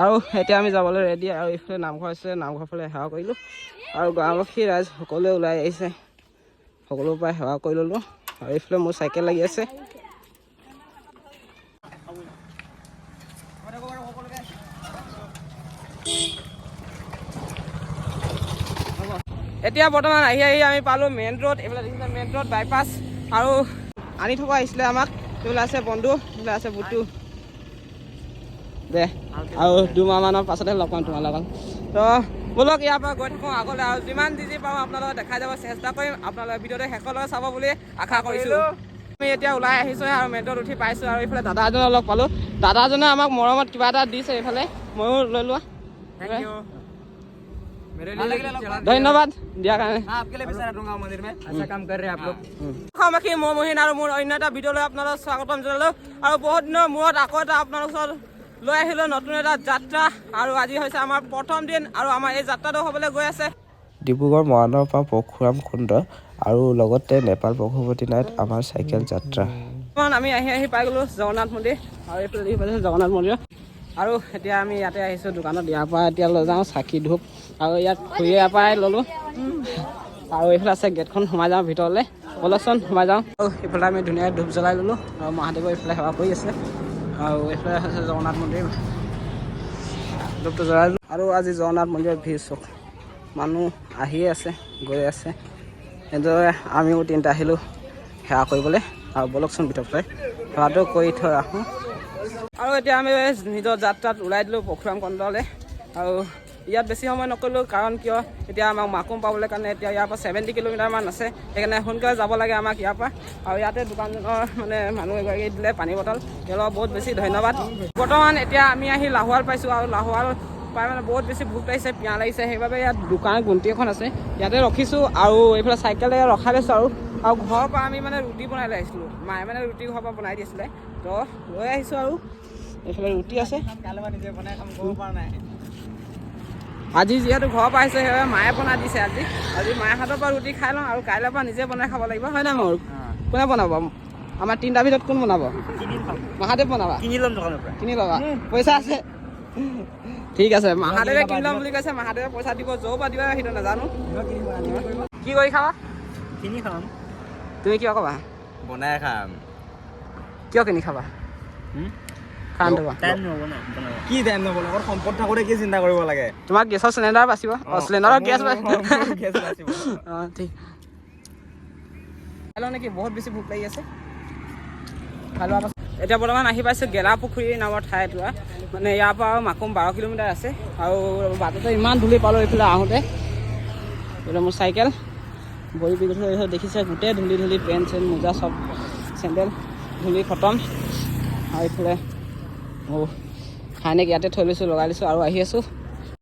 আৰু এতিয়া আমি যাবলৈ ৰেডি আৰু এইফালে নামঘৰ আছে নামঘৰ ফালে সেৱা কৰিলোঁ আৰু গাঁওবাসী ৰাইজ সকলোৱে ওলাই আহিছে সকলোৰ পৰা সেৱা কৰি ল'লোঁ আৰু এইফালে মোৰ চাইকেল লাগি আছে এতিয়া বৰ্তমান আহি আমি পালোঁ মেইন ৰোড এইফালে দেখিছে মেইন ৰোড বাইপাছ আৰু আনি থকা আহিছিলে আমাক এইফালে আছে বন্ধু এইফালে আছে বুটু দে আৰু 2 মাহমানৰ পাছতে লগ পাম তোমাৰ লগত তো বলক ইয়াৰ পৰা গৈ থাকোঁ আগলৈ আৰু যিমান যি পাওঁ আপোনালোকক দেখাই যাব চেষ্টা কৰিম আপোনালোকে ভিডিঅ'টো শেষলৈ চাব বুলি আশা কৰিছোঁ আমি এতিয়া ওলাই আহিছোঁ আৰু মেট্ৰত উঠি পাইছোঁ আৰু এইফালে দাদা এজনক লগ পালোঁ দাদাজনে আমাক মৰমত কিবা এটা দিছে এইফালে ময়ো লৈ লোৱা ধন্যবাদ দিয়াৰ কাৰণে মোৰ মহিন আৰু মোৰ অন্য এটা ভিডিঅ'লৈ আপোনালোকক স্বাগতম জনালোঁ আৰু বহুত দিনৰ মূৰত আকৌ এটা আপোনালোকৰ ওচৰত লৈ আহিলোঁ নতুন এটা যাত্ৰা আৰু আজি হৈছে আমাৰ প্ৰথম দিন আৰু আমাৰ এই যাত্ৰাটো হ'বলৈ গৈ আছে ডিব্ৰুগড় মৰাণৰ পৰা পৰশুৰাম কুণ্ড আৰু লগতে নেপাল পশুপতিনাথ আমাৰ চাইকেল যাত্ৰা আমি আহি পাই গ'লোঁ জগন্নাথ মন্দিৰ আৰু এইফালে দেখি পাইছোঁ জগন্নাথ মন্দিৰ আৰু এতিয়া আমি ইয়াতে আহিছোঁ দোকানত ইয়াৰ পৰা এতিয়া লৈ যাওঁ চাকি ধূপ আৰু ইয়াত ঘূৰি ইয়াৰ পৰাই ল'লোঁ আৰু এইফালে আছে গেটখন সোমাই যাওঁ ভিতৰলৈ ব'লকচোন সোমাই যাওঁ আৰু এইফালে আমি ধুনীয়াকৈ ধূপ জ্বলাই ল'লোঁ আৰু মহাদেৱৰ এইফালে সেৱা কৰি আছে আৰু এইফালে আছে জগন্নাথ মন্দিৰ ধূপটো জ্বলাই দিলোঁ আৰু আজি জগন্নাথ মন্দিৰত ভিৰ চক মানুহ আহিয়ে আছে গৈ আছে এনেদৰে আমিও 3টা আহিলোঁ সেৱা কৰিবলৈ আৰু ব'লকচোন ভিতৰলৈ সেৱাটো কৰি থৈ আহোঁ আৰু এতিয়া আমি নিজৰ যাত্ৰাত ওলাই দিলোঁ পৰশুৰাম কুণ্ডলৈ আৰু ইয়াত বেছি সময় নকৰিলোঁ কাৰণ কিয় এতিয়া আমাক মাকুম পাবলৈ কাৰণে এতিয়া ইয়াৰ পৰা 70 কিলোমিটাৰমান আছে সেইকাৰণে সোনকালে যাব লাগে আমাক ইয়াৰ পৰা আৰু ইয়াতে দোকানজনৰ মানে মানুহ এগৰাকী দিলে পানী বটল তেওঁলোকক বহুত বেছি ধন্যবাদ বৰ্তমান এতিয়া আমি আহি লাহোৱাল পাইছোঁ আৰু লাহোৱাল পাই মানে বহুত বেছি ভোক লাগিছে পিয়াহ লাগিছে সেইবাবে ইয়াত দোকান গুণ্টি এখন আছে ইয়াতে ৰখিছোঁ আৰু এইফালে চাইকেল ৰখাই লৈছোঁ আৰু ঘৰৰ পৰা আমি মানে ৰুটি বনাই লৈ আহিছিলোঁ মায়ে মানে ৰুটি ঘৰৰ পৰা বনাই দিছিলে তো লৈ আহিছোঁ আৰু এইফালে ৰুটি আছে নিজে বনাই খাম ক'ব পৰা নাই আজি যিহেতু ঘৰৰ পৰা আহিছে সেইবাবে মায়ে বনাই দিছে আজি মায়ে হাতৰ পৰা ৰুটি খাই লওঁ আৰু কাইলৈৰ পৰা নিজে বনাই খাব লাগিব হয় নাই মোৰ কোনে বনাব আমাৰ 3টা ভিতৰত কোন বনাব মহাদেৱ বনাবা কিনি ল'বা পইচা আছে ঠিক আছে মহাদেৱে কিনি ল'ম বুলি কৈছে মহাদেৱে পইচা দিব য'ৰ পৰা দিবা সেইটো নাজানো কি কৰি খাবা কিনি খাম তুমি কিয় ক'বা বনাই খাম কিয় কিনি খাবা কি টাইম নবনাব সম্পদ থাকোঁতে কি চিন্তা কৰিব লাগে তোমাক গেছৰ চিলিণ্ডাৰ বাচিব চিলিণ্ডাৰৰ গেছ বাচিব অঁ ঠিক খাই লওঁ নেকি বহুত বেছি ভোক লাগি আছে খাই লোৱাৰ পাছত এতিয়া বৰ্তমান আহি পাইছোঁ গেলাপুখুৰী নামৰ ঠাই এটুকুৰা মানে ইয়াৰ পৰা আৰু মাকুম 12 কিলোমিটাৰ আছে আৰু বাটতে ইমান ধূলি পালোঁ এইফালে আহোঁতে এইফালে মোৰ চাইকেল বহি পিন্ধি দেখিছে গোটেই ধূলি পেণ্ট চেণ্ট মোজা চব চেণ্ডেল ধূলি খতম আৰু এইফালে খাই ইয়াতে থৈ লৈছোঁ লগাই লৈছোঁ আৰু আহি আছোঁ